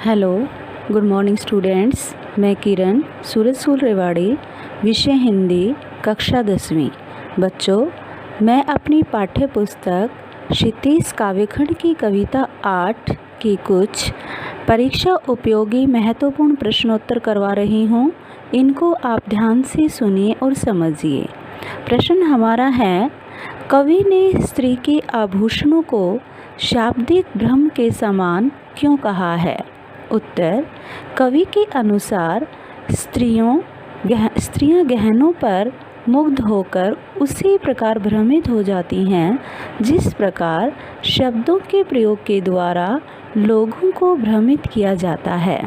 Hello, good morning students. मैं किरण सूरजकुल रेवाड़ी, विषय हिंदी, कक्षा 10वीं। बच्चों, मैं अपनी पाठ्य पुस्तक क्षितिज काव्यखंड की कविता 8 की कुछ परीक्षा उपयोगी महत्वपूर्ण प्रश्नोत्तर करवा रही हूँ। इनको आप ध्यान से सुनिए और समझिए। प्रश्न हमारा है, कवि ने स्त्री के आभूषणों को शाब्दिक भ्रम के समान क्यों कहा है? उत्तर, कवि के अनुसार स्त्रियां गहनों पर मुग्ध होकर उसी प्रकार भ्रमित हो जाती हैं जिस प्रकार शब्दों के प्रयोग के द्वारा लोगों को भ्रमित किया जाता है।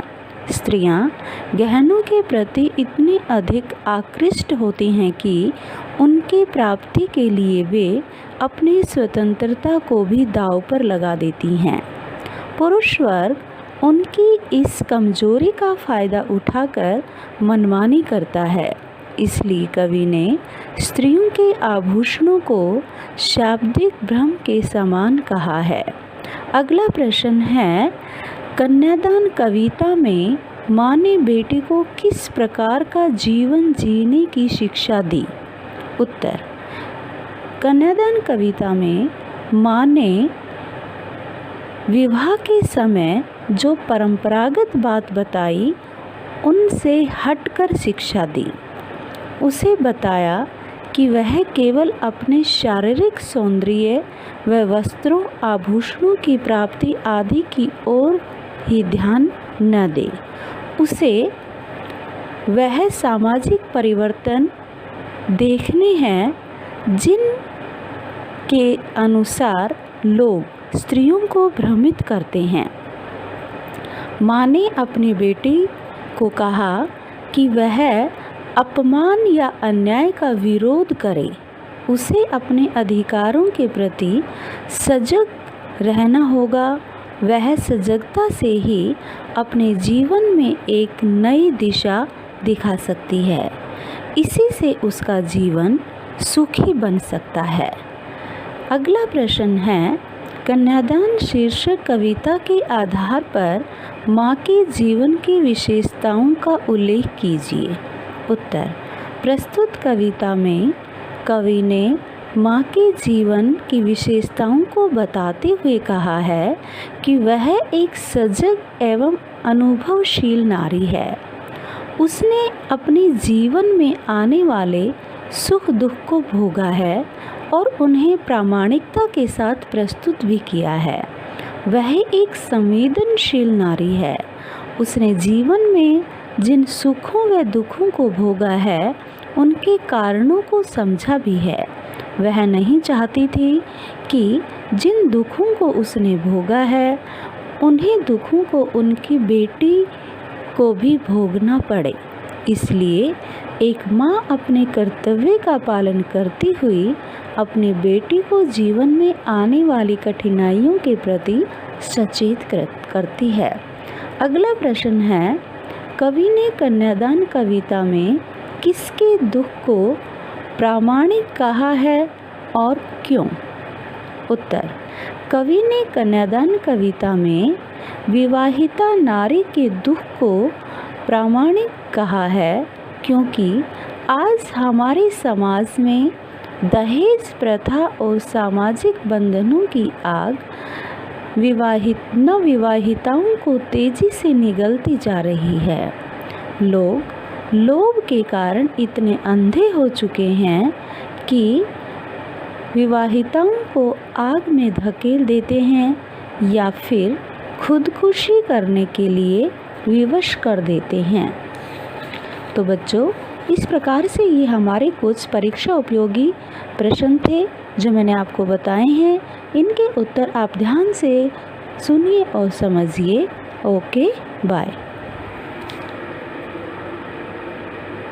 स्त्रियां गहनों के प्रति इतनी अधिक आकृष्ट होती हैं कि उनकी प्राप्ति के लिए वे अपनी स्वतंत्रता को भी दांव पर लगा देती हैं। पुरुष वर्ग उनकी इस कमजोरी का फ़ायदा उठाकर मनमानी करता है। इसलिए कवि ने स्त्रियों के आभूषणों को शाब्दिक भ्रम के समान कहा है। अगला प्रश्न है, कन्यादान कविता में माँ ने बेटी को किस प्रकार का जीवन जीने की शिक्षा दी? उत्तर, कन्यादान कविता में माँ ने विवाह के समय जो परंपरागत बात बताई उनसे हटकर शिक्षा दी। उसे बताया कि वह केवल अपने शारीरिक सौंदर्य व वस्त्रों आभूषणों की प्राप्ति आदि की ओर ही ध्यान न दे। उसे वह सामाजिक परिवर्तन देखने हैं जिन के अनुसार लोग स्त्रियों को भ्रमित करते हैं। माँ ने अपनी बेटी को कहा कि वह अपमान या अन्याय का विरोध करे। उसे अपने अधिकारों के प्रति सजग रहना होगा। वह सजगता से ही अपने जीवन में एक नई दिशा दिखा सकती है। इसी से उसका जीवन सुखी बन सकता है। अगला प्रश्न है, कन्यादान शीर्षक कविता के आधार पर माँ के जीवन की विशेषताओं का उल्लेख कीजिए। उत्तर, प्रस्तुत कविता में कवि ने माँ के जीवन की विशेषताओं को बताते हुए कहा है कि वह एक सजग एवं अनुभवशील नारी है। उसने अपने जीवन में आने वाले सुख दुख को भोगा है और उन्हें प्रामाणिकता के साथ प्रस्तुत भी किया है। वह एक संवेदनशील नारी है। उसने जीवन में जिन सुखों व दुखों को भोगा है उनके कारणों को समझा भी है। वह नहीं चाहती थी कि जिन दुखों को उसने भोगा है उन्हीं दुखों को उनकी बेटी को भी भोगना पड़े। इसलिए एक माँ अपने कर्तव्य का पालन करती हुई अपनी बेटी को जीवन में आने वाली कठिनाइयों के प्रति सचेत करती है। अगला प्रश्न है, कवि ने कन्यादान कविता में किसके दुख को प्रामाणिक कहा है और क्यों? उत्तर, कवि ने कन्यादान कविता में विवाहिता नारी के दुख को प्रामाणिक कहा है क्योंकि आज हमारे समाज में दहेज प्रथा और सामाजिक बंधनों की आग नवविवाहिताओं को तेजी से निगलती जा रही है। लोग लोभ के कारण इतने अंधे हो चुके हैं कि विवाहिताओं को आग में धकेल देते हैं या फिर खुदकुशी करने के लिए विवश कर देते हैं। तो बच्चों, इस प्रकार से ये हमारे कुछ परीक्षा उपयोगी प्रश्न थे जो मैंने आपको बताए हैं। इनके उत्तर आप ध्यान से सुनिए और समझिए। Okay, bye.